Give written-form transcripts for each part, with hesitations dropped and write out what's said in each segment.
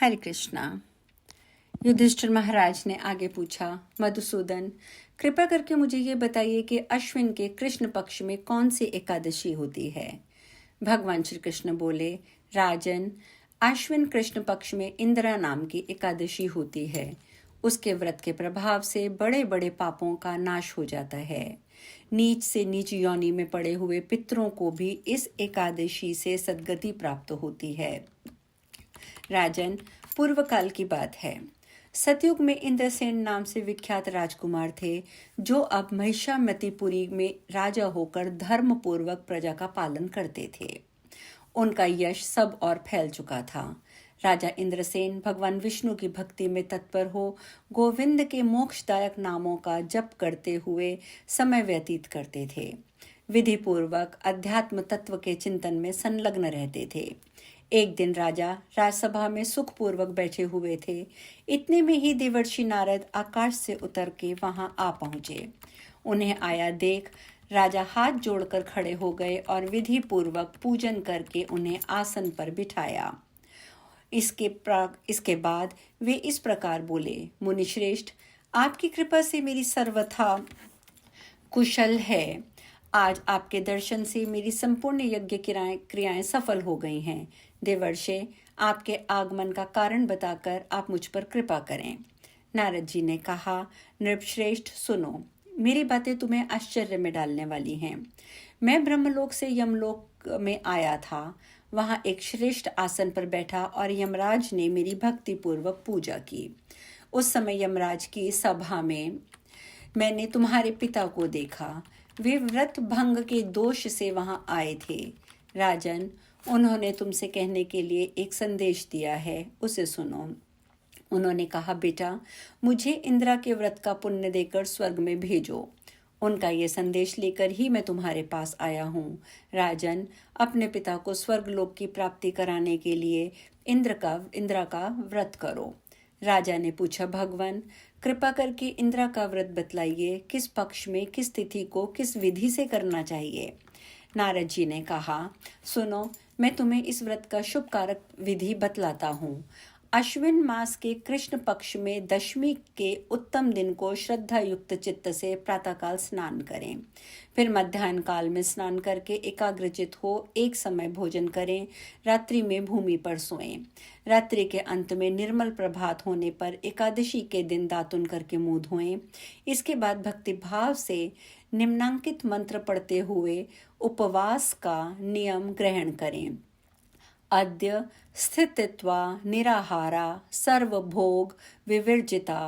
हरे कृष्णा। युधिष्ठिर महाराज ने आगे पूछा, मधुसूदन, कृपा करके मुझे ये बताइए कि अश्विन के कृष्ण पक्ष में कौन सी एकादशी होती है। भगवान श्री कृष्ण बोले, राजन, अश्विन कृष्ण पक्ष में इंदिरा नाम की एकादशी होती है। उसके व्रत के प्रभाव से बड़े बड़े पापों का नाश हो जाता है। नीच से नीच योनि में पड़े हुए पितरों को भी इस एकादशी से सद्गति प्राप्त होती है। राजन, पूर्व काल की बात है। सतयुग में इंद्रसेन नाम से विख्यात राजकुमार थे, जो अब महिषामतीपुरी में राजा होकर धर्म पूर्वक प्रजा का पालन करते थे। उनका यश सब और फैल चुका था। राजा इंद्रसेन भगवान विष्णु की भक्ति में तत्पर हो गोविंद के मोक्षदायक नामों का जप करते हुए समय व्यतीत करते थे। विधि पूर्वक अध्यात्म तत्व के चिंतन में संलग्न रहते थे। एक दिन राजा राजसभा में सुखपूर्वक बैठे हुए थे। इतने में ही देवर्षि नारद आकाश से उतर के वहां आ पहुंचे। उन्हें आया देख राजा हाथ जोड़कर खड़े हो गए और विधि पूर्वक पूजन करके उन्हें आसन पर बिठाया। इसके बाद वे इस प्रकार बोले, मुनिश्रेष्ठ, आपकी कृपा से मेरी सर्वथा कुशल है। आज आपके दर्शन से मेरी संपूर्ण यज्ञ क्रियाएं सफल हो गई हैं। देवर्षे, आपके आगमन का कारण बताकर आप मुझ पर कृपा करें। नारद जी ने कहा, नृपश्रेष्ठ, सुनो, मेरी बातें तुम्हें आश्चर्य में डालने वाली हैं। मैं ब्रह्मलोक से यमलोक में आया था। वहां एक श्रेष्ठ आसन पर बैठा और यमराज ने मेरी भक्ति पूर्वक पूजा की। उस समय यमराज की सभा में मैंने तुम्हारे पिता को देखा। वे व्रत भंग के दोष से वहां आए थे। राजन, उन्होंने तुमसे कहने के लिए एक संदेश दिया है, उसे सुनो। उन्होंने कहा, बेटा, मुझे इंदिरा के व्रत का पुण्य देकर स्वर्ग में भेजो। उनका ये संदेश लेकर ही मैं तुम्हारे पास आया हूँ। राजन, अपने पिता को स्वर्ग लोक की प्राप्ति कराने के लिए इंदिरा का व्रत करो। राजा ने पूछा, भगवान, कृपा करके इंदिरा का व्रत बतलाइए। किस पक्ष में, किस तिथि को, किस विधि से करना चाहिए। नारद जी ने कहा, सुनो, मैं तुम्हें इस व्रत का शुभ कारक विधि बतलाता हूँ। अश्विन मास के कृष्ण पक्ष में दशमी के उत्तम दिन को श्रद्धा युक्त चित्त से प्रातःकाल स्नान करें। फिर मध्याह्न काल में स्नान करके एकाग्रचित हो एक समय भोजन करें। रात्रि में भूमि पर सोएं। रात्रि के अंत में निर्मल प्रभात होने पर एकादशी के दिन दातुन करके मुंह धोएं। इसके बाद भक्ति भाव से निम्नांकित मंत्र पढ़ते हुए उपवास का नियम ग्रहण करें। अद्य स्थितित्वा निराहारा सर्वभोग विवर्जिता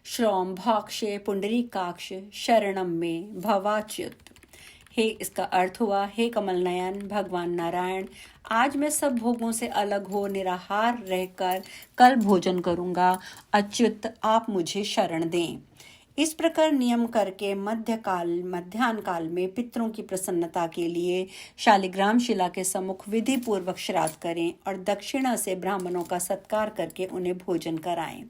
श्रौम भक्षे पुंडरीकाक्ष शरणम में भवाच्युत। हे, इसका अर्थ हुआ, हे कमल नयन भगवान नारायण, आज मैं सब भोगों से अलग हो निराहार रहकर कल भोजन करूंगा। अच्युत, आप मुझे शरण दें। इस प्रकार नियम करके मध्याह्न काल में पितरों की प्रसन्नता के लिए शालिग्राम शिला के सम्मुख विधि पूर्वक श्राद्ध करें और दक्षिणा से ब्राह्मणों का सत्कार करके उन्हें भोजन कराएं।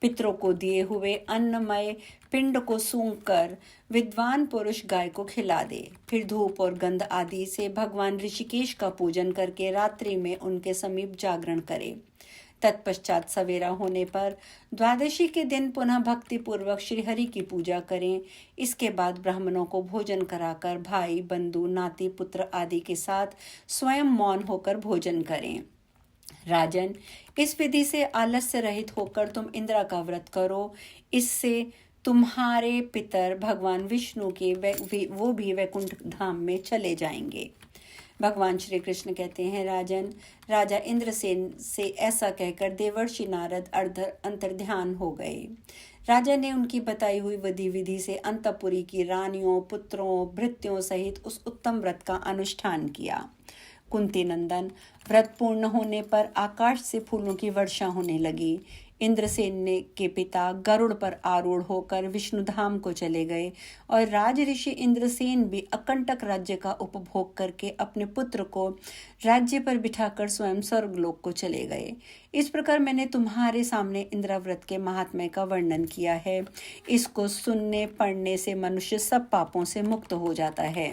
पितरों को दिए हुए अन्नमय पिंड को सूंघ कर विद्वान पुरुष गाय को खिला दे। फिर धूप और गंध आदि से भगवान ऋषिकेश का पूजन करके रात्रि में उनके समीप जागरण करे। तत्पश्चात सवेरा होने पर द्वादशी के दिन पुनः भक्ति पूर्वक श्रीहरि की पूजा करें। इसके बाद ब्राह्मणों को भोजन कराकर भाई बंधु नाती पुत्र आदि के साथ स्वयं मौन होकर भोजन करें। राजन, इस विधि से आलस्य रहित होकर तुम इंदिरा का व्रत करो। इससे तुम्हारे पितर भगवान विष्णु के वो भी वैकुंठ धाम में चले जाएंगे। भगवान श्री कृष्ण कहते हैं, राजन, राजा इंद्रसेन से ऐसा कहकर देवर्षि नारद अंतर्ध्यान हो गए। राजा ने उनकी बताई हुई विधि से अंतपुरी की रानियों, पुत्रों, भृत्यों सहित उस उत्तम व्रत का अनुष्ठान किया। कुंती नंदन, व्रत पूर्ण होने पर आकाश से फूलों की वर्षा होने लगी। इंद्रसेन के पिता गरुड़ पर आरूढ़ होकर विष्णुधाम को चले गए और राज ऋषि इंद्रसेन भी अकंटक राज्य का उपभोग करके अपने पुत्र को राज्य पर बिठाकर स्वयं स्वर्गलोक को चले गए। इस प्रकार मैंने तुम्हारे सामने इंदिरा व्रत के महात्म्य का वर्णन किया है। इसको सुनने पढ़ने से मनुष्य सब पापों से मुक्त हो जाता है।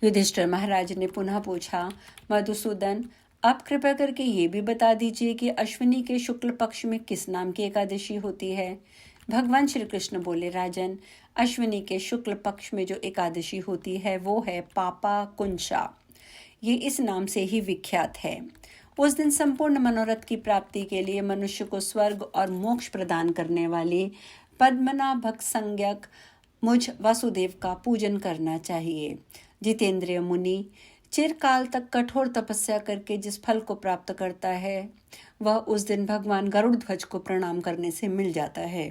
युधिष्ठिर महाराज ने पुनः पूछा, मधुसूदन, आप कृपया करके ये भी बता दीजिए कि अश्विनी के शुक्ल पक्ष में किस नाम की एकादशी होती है। भगवान श्री कृष्ण बोले, राजन, अश्विनी के शुक्ल पक्ष में जो एकादशी होती है वो है पापा कुंशा। ये इस नाम से ही विख्यात है। उस दिन संपूर्ण मनोरथ की प्राप्ति के लिए मनुष्य को स्वर्ग और मोक्ष प्रदान करने वाली पद्मनाभक संज्ञक मुझ वासुदेव का पूजन करना चाहिए। जितेंद्रिय मुनि चिरकाल तक कठोर तपस्या करके जिस फल को प्राप्त करता है वह उस दिन भगवान गरुड़ ध्वज को प्रणाम करने से मिल जाता है।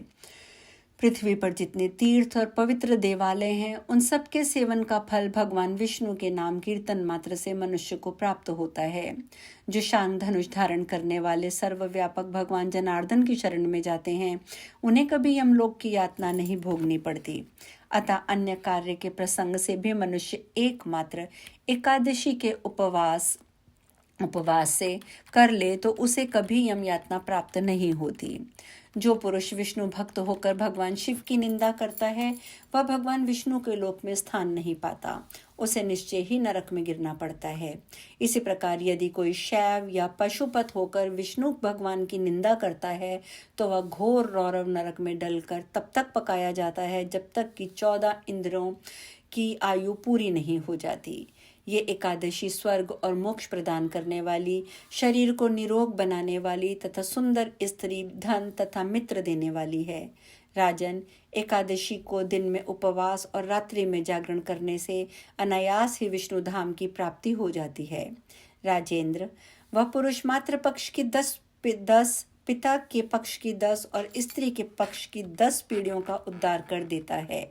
पृथ्वी पर जितने तीर्थ और पवित्र देवालय हैं उन सब के सेवन का फल भगवान विष्णु के नाम कीर्तन मात्र से मनुष्य को प्राप्त होता है। जो शांग धनुष धारण करने वाले सर्वव्यापक भगवान जनार्दन की शरण में जाते हैं उन्हें कभी यमलोक की यातना नहीं भोगनी पड़ती। अतः अन्य कार्य के प्रसंग से भी मनुष्य एकमात्र एकादशी के उपवास से कर ले तो उसे कभी यम यातना प्राप्त नहीं होती। जो पुरुष विष्णु भक्त होकर भगवान शिव की निंदा करता है वह भगवान विष्णु के लोक में स्थान नहीं पाता, उसे निश्चय ही नरक में गिरना पड़ता है। इसी प्रकार यदि कोई शैव या पशुपत होकर विष्णु भगवान की निंदा करता है तो वह घोर रौरव नरक में डलकर तब तक पकाया जाता है जब तक कि 14 इंद्रियों की आयु पूरी नहीं हो जाती। ये एकादशी स्वर्ग और मोक्ष प्रदान करने वाली, शरीर को निरोग बनाने वाली तथा सुंदर स्त्री, धन तथा मित्र देने वाली है। राजन, एकादशी को दिन में उपवास और रात्रि में जागरण करने से अनायास ही विष्णु धाम की प्राप्ति हो जाती है। राजेंद्र, वह पुरुष मात्र पक्ष की 10 पिता के पक्ष की 10 और स्त्री के पक्ष की 10 पीढ़ियों का उद्धार कर देता है।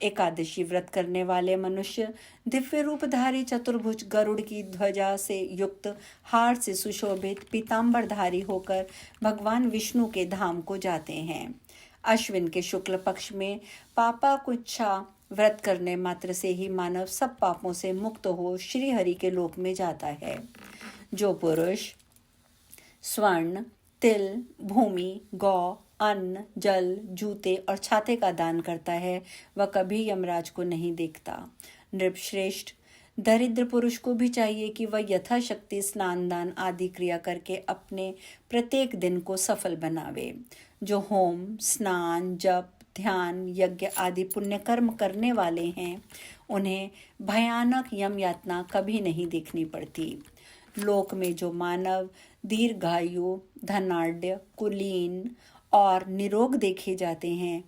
एकादशी व्रत करने वाले मनुष्य दिव्य रूपधारी चतुर्भुज गरुड़ की ध्वजा से युक्त हार से सुशोभित पीताम्बरधारी होकर भगवान विष्णु के धाम को जाते हैं। अश्विन के शुक्ल पक्ष में पापा कुच्छा व्रत करने मात्र से ही मानव सब पापों से मुक्त हो श्री हरि के लोक में जाता है। जो पुरुष स्वर्ण, तिल, भूमि, गौ, अन्न, जल, जूते और छाते का दान करता है वह कभी यमराज को नहीं देखता। नृपश्रेष्ठ, दरिद्र पुरुष को भी चाहिए कि वह यथाशक्ति स्नान दान आदि क्रिया करके अपने प्रत्येक दिन को सफल बनावे। जो होम, स्नान, जप, ध्यान, यज्ञ आदि पुण्य कर्म करने वाले हैं उन्हें भयानक यम यातना कभी नहीं देखनी पड़ती। लोक में जो मानव दीर्घायु, धनाढ्य, कुलीन और निरोग देखे जाते हैं,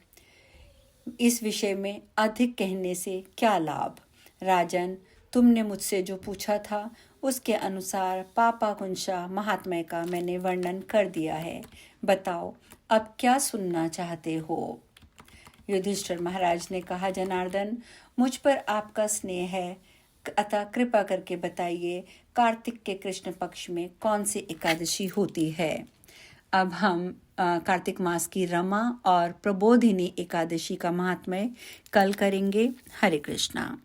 इस विषय में अधिक कहने से क्या लाभ। राजन, तुमने मुझसे जो पूछा था उसके अनुसार पापा कुंशा महात्म्य का मैंने वर्णन कर दिया है। बताओ अब क्या सुनना चाहते हो। युधिष्ठिर महाराज ने कहा, जनार्दन, मुझ पर आपका स्नेह है, अतः कृपा करके बताइए कार्तिक के कृष्ण पक्ष में कौन सी एकादशी होती है। अब हम कार्तिक मास की रमा और प्रबोधिनी एकादशी का महात्म्य कल करेंगे। हरे कृष्णा।